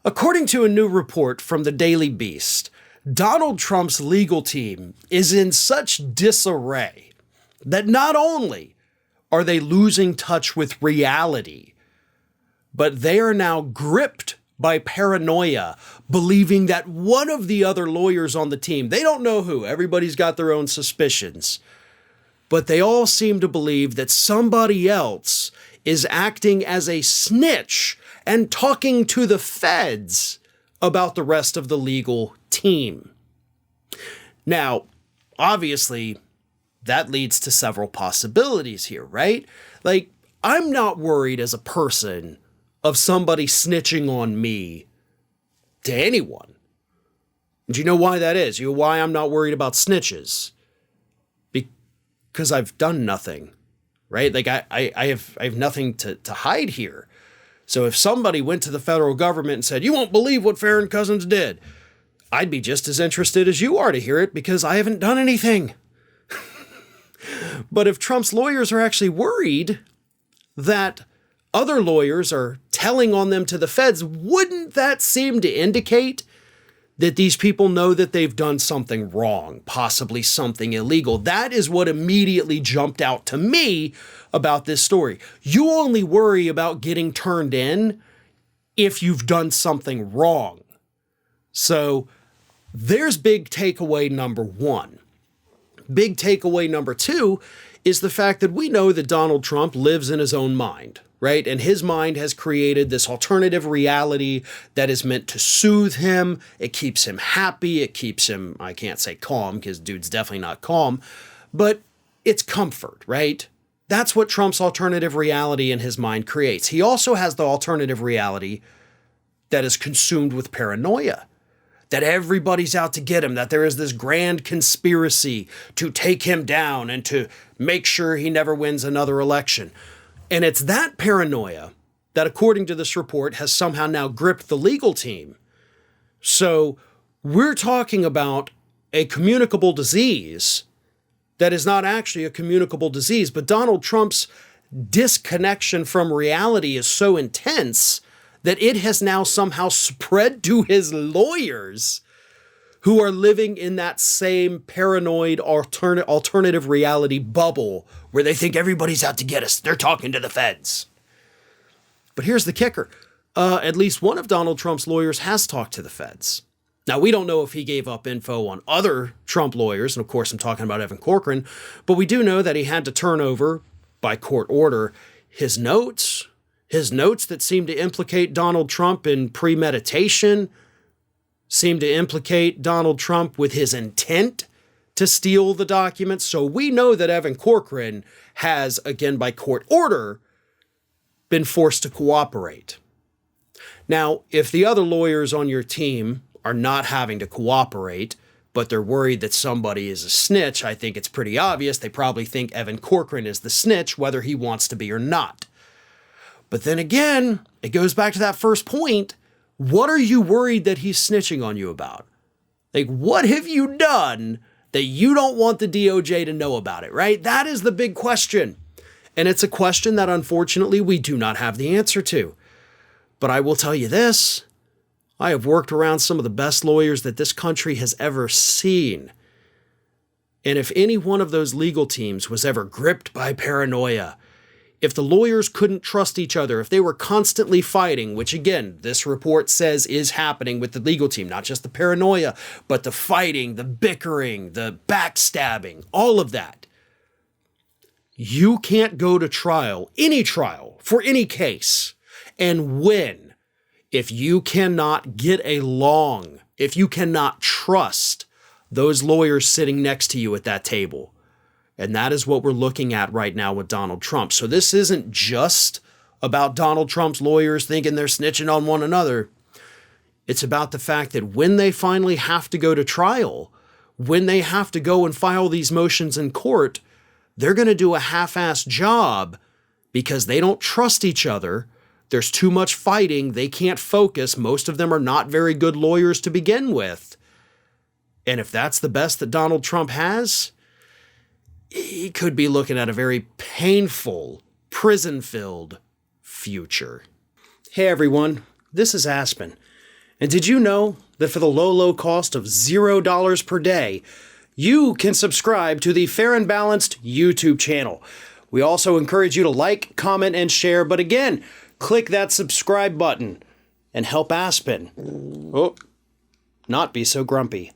According to a new report from the Daily Beast, Donald Trump's legal team is in such disarray that not only are they losing touch with reality, but they are now gripped by paranoia, believing that one of the other lawyers on the team, they don't know who, everybody's got their own suspicions, but they all seem to believe that somebody else is acting as a snitch and talking to the feds about the rest of the legal team. Now, obviously, that leads to several possibilities here, right? Like, I'm not worried as a person of somebody snitching on me to anyone. Do you know why that is? You know why I'm not worried about snitches? Because I've done nothing, right? Like, I have nothing to hide here. So if somebody went to the federal government and said, "You won't believe what Farron Cousins did," I'd be just as interested as you are to hear it because I haven't done anything. But if Trump's lawyers are actually worried that other lawyers are telling on them to the feds, wouldn't that seem to indicate that these people know that they've done something wrong, possibly something illegal? That is what immediately jumped out to me about this story. You only worry about getting turned in if you've done something wrong. So there's big takeaway number one. Big takeaway number two is the fact that we know that Donald Trump lives in his own mind, right? And his mind has created this alternative reality that is meant to soothe him. It keeps him happy. It keeps him, I can't say calm because dude's definitely not calm, but it's comfort, right? That's what Trump's alternative reality in his mind creates. He also has the alternative reality that is consumed with paranoia, that everybody's out to get him, that there is this grand conspiracy to take him down and to make sure he never wins another election. And it's that paranoia that, according to this report, has somehow now gripped the legal team. So we're talking about a communicable disease that is not actually a communicable disease, but Donald Trump's disconnection from reality is so intense that it has now somehow spread to his lawyers who are living in that same paranoid alternative reality bubble where they think everybody's out to get us. They're talking to the feds. But here's the kicker. At least one of Donald Trump's lawyers has talked to the feds. Now, we don't know if he gave up info on other Trump lawyers, and of course I'm talking about Evan Corcoran, but we do know that he had to turn over, by court order, his notes that seem to implicate Donald Trump in premeditation, seem to implicate Donald Trump with his intent to steal the documents. So we know that Evan Corcoran has, again by court order, been forced to cooperate. Now, if the other lawyers on your team are not having to cooperate, but they're worried that somebody is a snitch, I think it's pretty obvious. They probably think Evan Corcoran is the snitch, whether he wants to be or not. But then again, it goes back to that first point. What are you worried that he's snitching on you about? Like, what have you done that you don't want the DOJ to know about it, right? That is the big question. And it's a question that unfortunately we do not have the answer to. But I will tell you this. I have worked around some of the best lawyers that this country has ever seen. And if any one of those legal teams was ever gripped by paranoia, if the lawyers couldn't trust each other, if they were constantly fighting, which again, this report says is happening with the legal team, not just the paranoia, but the fighting, the bickering, the backstabbing, all of that. You can't go to trial, any trial, for any case, and win if you cannot get along, if you cannot trust those lawyers sitting next to you at that table. And that is what we're looking at right now with Donald Trump. So this isn't just about Donald Trump's lawyers thinking they're snitching on one another. It's about the fact that when they finally have to go to trial, when they have to go and file these motions in court, they're going to do a half-assed job because they don't trust each other. There's too much fighting. They can't focus. Most of them are not very good lawyers to begin with. And if that's the best that Donald Trump has, he could be looking at a very painful, prison-filled future. Hey everyone, this is Aspen. And did you know that for the low cost of $0 per day, you can subscribe to the Fair and Balanced YouTube channel? We also encourage you to like, comment, and share. But again, click that subscribe button and help Aspen not be so grumpy.